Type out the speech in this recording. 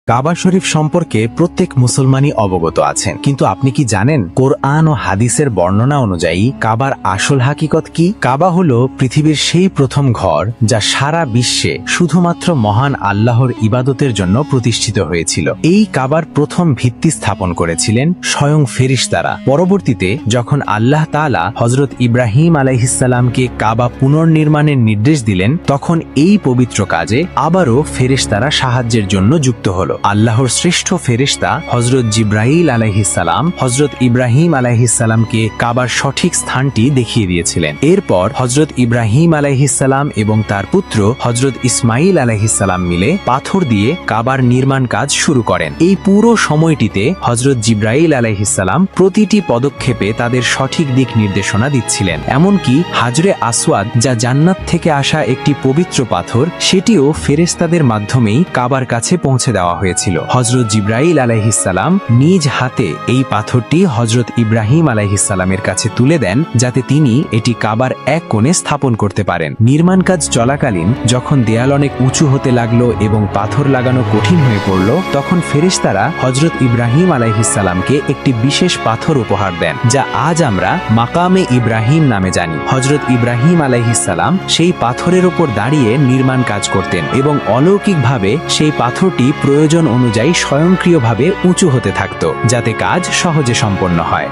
কাবা শরীফ সম্পর্কে প্রত্যেক মুসলমানই অবগত আছেন, কিন্তু আপনি কি জানেন কোরআন ও হাদিসের বর্ণনা অনুযায়ী কাবার আসল হাকিকত কি? কাবা হলো পৃথিবীর সেই প্রথম ঘর যা সারা বিশ্বে শুধুমাত্র মহান আল্লাহর ইবাদতের জন্য প্রতিষ্ঠিত হয়েছিল। এই কাবার প্রথম ভিত্তি স্থাপন করেছিলেন স্বয়ং ফেরেশতারা। পরবর্তীতে যখন আল্লাহ তাআলা হযরত ইব্রাহিম আলাইহিসসালামকে কাবা পুনর্নির্মাণের নির্দেশ দিলেন, তখন এই পবিত্র কাজে আবারও ফেরেশতারা সাহায্যের জন্য যুক্ত হল। আল্লাহর শ্রেষ্ঠ ফেরেশতা হযরত জিবরাইল আলাইহিসসালাম হযরত ইব্রাহিম আলাইহিসসালামকে কাবার সঠিক স্থানটি দেখিয়ে দিয়েছিলেন। এরপর হযরত ইব্রাহিম আলাইহিসসালাম এবং তার পুত্র হযরত ইসমাইল আলাইহিসসালাম মিলে পাথর দিয়ে কাবার নির্মাণ কাজ শুরু করেন। এই পুরো সময়টিতে হযরত জিবরাইল আলাইহিসসালাম প্রতিটি পদক্ষেপে তাদের সঠিক দিক নির্দেশনা দিচ্ছিলেন। এমনকি হাজরে আসওয়াদ, যা জান্নাত থেকে আসা একটি পবিত্র পাথর, সেটিও ফেরেশতাদের মাধ্যমেই কাবার কাছে পৌঁছে দেওয়া হয়েছিল। হযরত জিবরাইল আলাইহিসসালাম নিজ হাতে এই পাথরটি হযরত ইব্রাহিম আলাইহিসসালামের কাছে তুলে দেন, যাতে তিনি এটি কাবার এক কোণে স্থাপন করতে পারেন। নির্মাণ কাজ চলাকালীন যখন দেয়াল অনেক উঁচু হতে লাগলো এবং পাথর লাগানো কঠিন হয়ে পড়ল, তখন ফেরেশতারা হযরত ইব্রাহিম আলাইহিসসালামকে একটি বিশেষ পাথর উপহার দেন, যা আজ আমরা মাকামে ইব্রাহিম নামে জানি। হযরত ইব্রাহিম আলাইহিসসালাম সেই পাথরের উপর দাঁড়িয়ে নির্মাণ কাজ করতেন এবং অলৌকিকভাবে সেই পাথরটি প্রয়োজন অনুযায়ী স্বয়ংক্রিয়ভাবে উঁচু হতে থাকত, যাতে কাজ সহজে সম্পন্ন হয়।